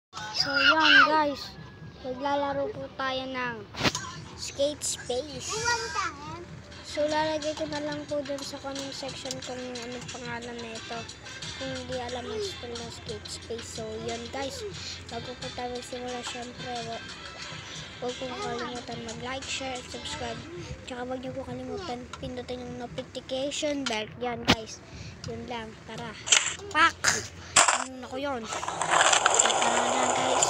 So yan guys, maglalaro po tayo ng skate space. So lalagay ko na lang po dun sa comment section kung anong pangalan na ito, kung hindi alam ang spell ng skate space. So yan guys, bago po tayo magsimula, syempre huwag po kalimutan mag-like, share, and subscribe. Tsaka huwag niyo po kalimutan pindutin yung notification bell. Yan guys, yun lang, tara, pak! Ano ko yun? Tara na guys.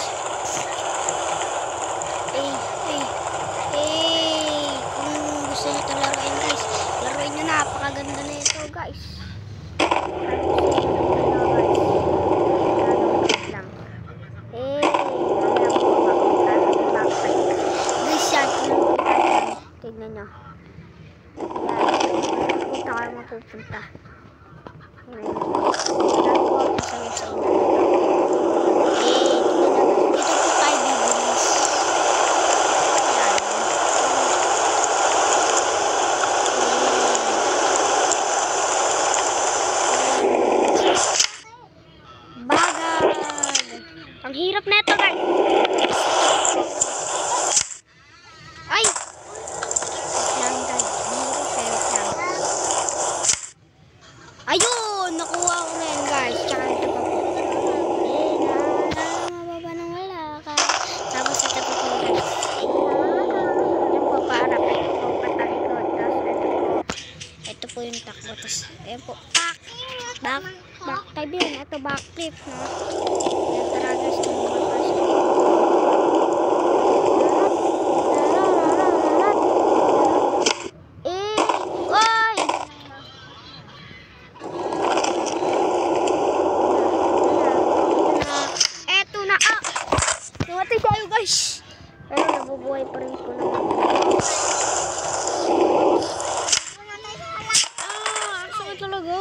Kung gusto nyo ito laruin guys, laruin nyo, napakaganda na ito guys. Tignan nyo. Punta kayo mapupunta. Ngayon. Ang hirap na ito guys. Ay! Lang guys. Ayun! Nakuha ko na yan guys. Tsaka ito pa po. Mababa nang wala ka. Tapos ito pa po guys. Yan po parang ito po patalikod. Tapos ito po. Ito po yung takbo. Tapos ayan po. Back type yun. Ito backflip. Yan tara guys. Namatay tayo guys. Pero nabubuhay pa rin ko naman. Ang sakit talaga.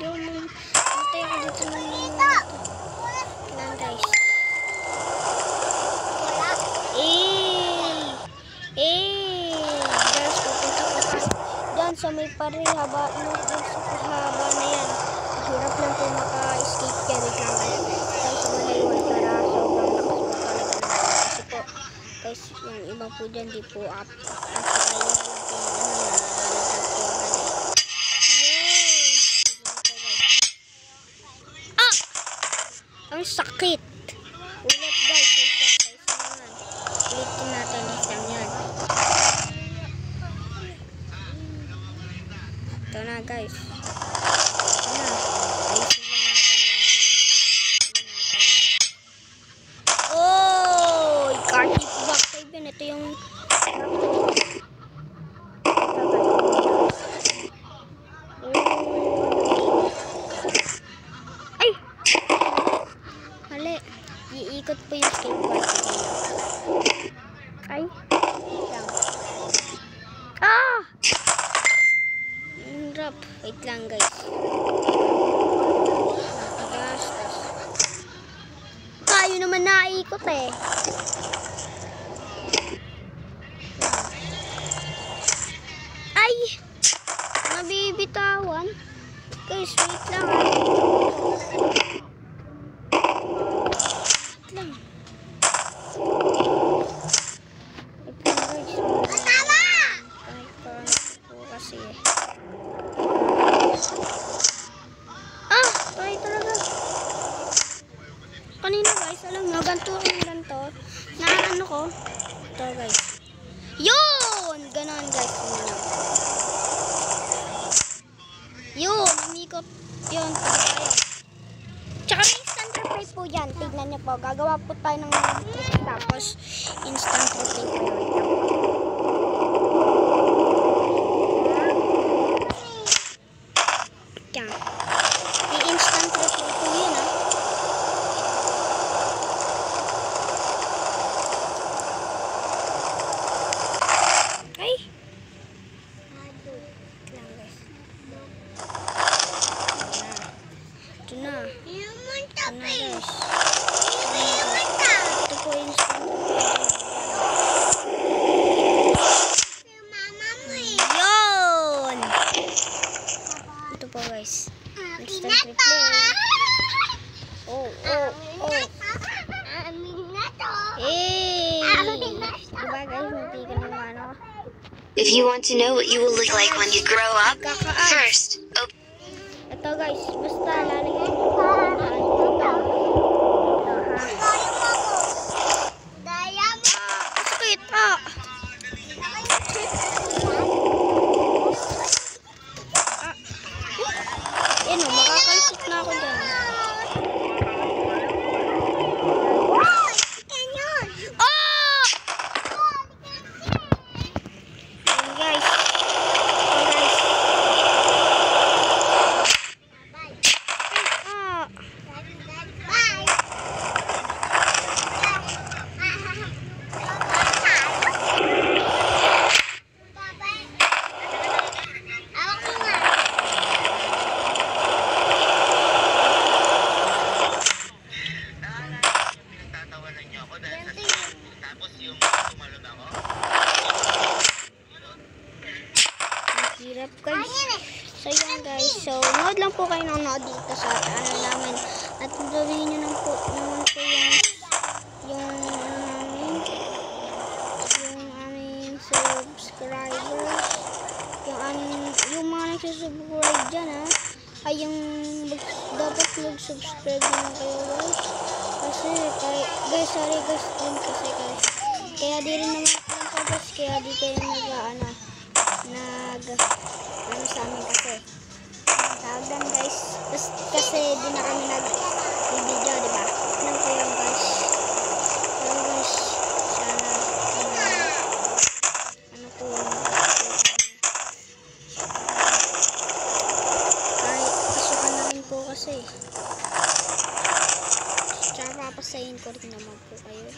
Di ako namatay ako dito naman. Yan guys. Guys, pupunta ko pa. Diyan sa may parihaba. Diyan sa parihaba na yan. Hirap lang po maka-escape yan. Guys, malaywal para sobrang lakas po talaga na. Kasi po, guys, yung iba po dyan di po up. At saka yun lang po yung nalagdag po agad. Ah! Ang sakit! Ulit guys, isa naman. Ulitin natin isang yan. Ito na guys. Ito na. Ayusin lang natin yung oh! Cardi back type yun. Ito yung ay! Mali. Iikot po yung skateboard. Ay! Ah! Hirap. Wait lang guys. Tayo naman naikot eh. Ay! Nabibitawan. Guys, wait lang ah. Wait lang. Wait lang guys. Tama! Kahit parang po kasi eh. Ah! Sorry talaga. Kanina guys, alam nyo, ganito yung ganito. Na ano ko. Ito guys. Yun! Ganon guys. Yun! Umikot. Yun. Tsaka may instant replay po yan. Tignan nyo po. Gagawa po tayo ng trick. Tapos instant replay po yun. Yan. May instant replay po yun ah. Ay! Ito na. Ito na guys. Ito po instant replay. If you want to know what you will look like when you grow up, first, Ito guys, basta lalagyan ko ito. Sakit ah! Yan o, makakalusot na ako dyan. Hirap guys. So yan guys. So nood lang po kayo ng nood dito sa channel namin. At gawin nyo naman po yung aming subscribers. Yung mga nagsusubscribe dyan ay yung dapat mag-subscribe naman kayo guys. Kasi guys, sorry guys din kasi guys. Kaya di rin naman guys, kaya di kayo ano sa amin kasi tawag guys kasi di na kami nag-video, diba? Ano po yun guys? Pero guys, sana ano po yun? Kahit pasukan na rin po kasi. Tsaka papasayin ko rin naman po kayo.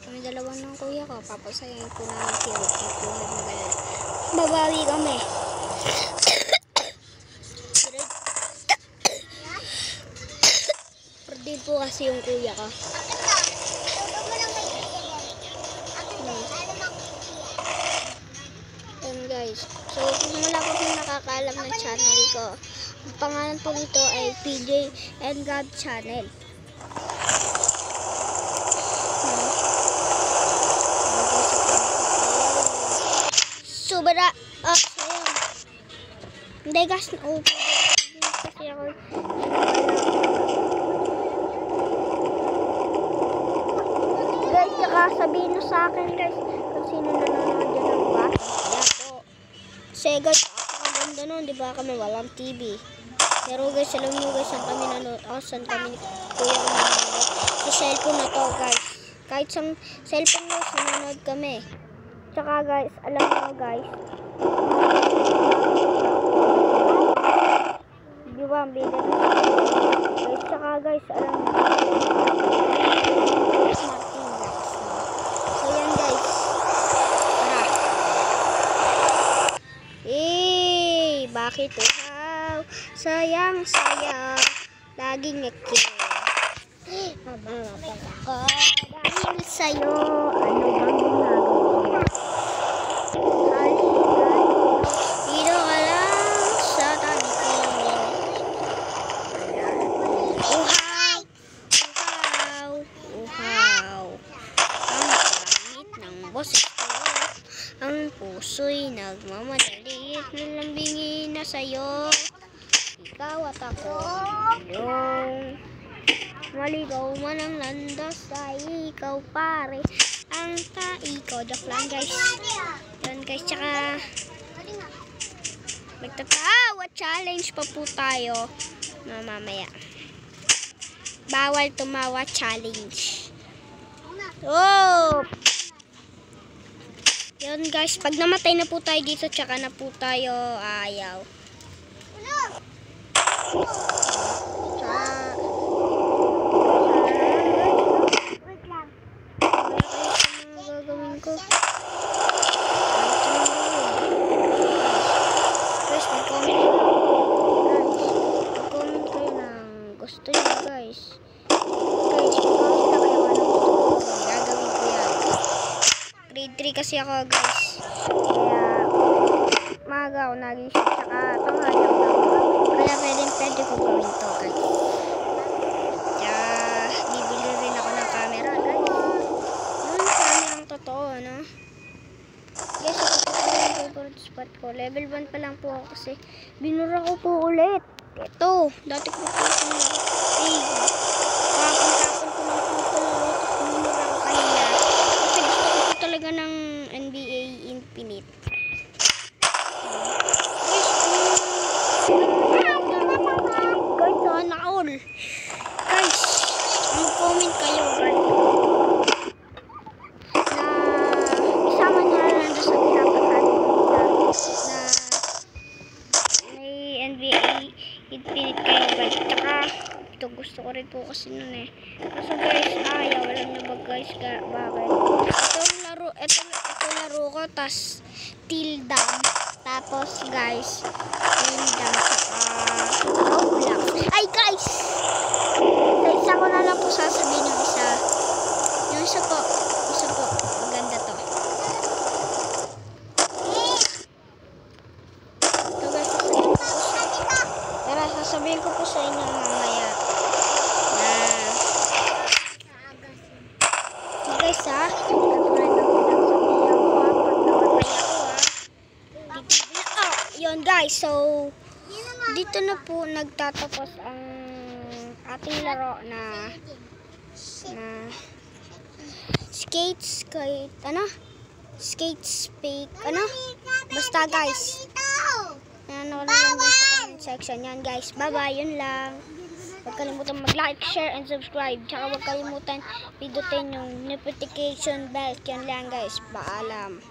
Kami dalawa ng kuya ko, papasayin ko na ng kirot po nagmagalan. Babawi kami. Pwede po kasi yung kuya ko. Yan guys. So kung wala po kung nakakaalam ng channel ko, ang pangalan po nito ay PJ and God Channel. Sobra. Sayang. Hindi guys, na-open. Kasi ako. Guys, tsaka sabihin nyo sa akin guys, kung sino nanonood dyan ng bata. Kaya po. Kasi guys, napakaganda nun, di ba kami walang TV. Pero guys, alam nyo guys, saan kami nanonood. Saan kami kuya ko nanonood. Sa cellphone na to guys. Kahit sa cellphone guys, nanonood kami. Tsaka guys, alam nyo guys, di ba ang bida guys, tsaka guys, alam nyo so yan guys, tara bakit uhaw, sayang laging ngaki mamamapal ako dahil sa'yo, ano bang ginagawa dito ka lang sa tabi ko. Uhaw, uhaw. Ang pangit ng boses ko. Ang puso'y nagmamadali. Nalambingin na sa'yo. Ikaw at ako. Yung maligaw man ang landas ay ikaw pare. Ang ikaw. Joke lang guys. Yan guys, tsaka magtatawa challenge pa po tayo mamaya. Bawal tumawa challenge. Oh! Yun guys, pag namatay na po tayo dito, tsaka na po tayo ayaw. Gagawin ko. Comment kayo ng gusto nyo guys. Guys, comment na kayo anong gusto ko. Gagawin ko yan. Grade 3 kasi ako guys. Kaya maaga ako nagisip. Tsaka tanghali ako lang. Kaya pwede ko gawin to guys. Kaya bibili rin ako ng camera guys. Yun, camerang totoo no. Guys, ito po pangkat ko. Level 1 pa lang po ako kasi binura ko po ulit. Ito, dati ko po ito na. Ay, kapag-kapag ko lang po ito laro, tapos binura ko kanina. Kasi gusto ko po talaga ng NBA Infinite. Guys, sana all. Guys, mag-comment kayo, guys. Isama niyo na lang doon sa pinapasabi ko na may NBA Infinite kayo, guys. Tsaka, ito gusto ko rin po kasi nun eh. Kaso guys, ayaw. Alam niyo ba guys, bakit? Ito laro ko, tas Tildam. Tapos guys, Tildam saka Roblox. Ay guys! Sa isa ko na lang po sasabihin yung isa. Yung isa po. Maganda to. Ito guys, sasabihin ko po sa inyo mamaya. Guys ha, katulad ng pinagsabihan ko ha, pag namatay ako ha. Yun guys, so dito na po nagtatapos ang ating laro na skates basta guys ano na lang sa comment section yan guys. Bye bye, yun lang. Huwag kalimutan mag-like, share, and subscribe. Tsaka huwag kalimutan pindutin yung notification bell. Yan lang guys. Paalam.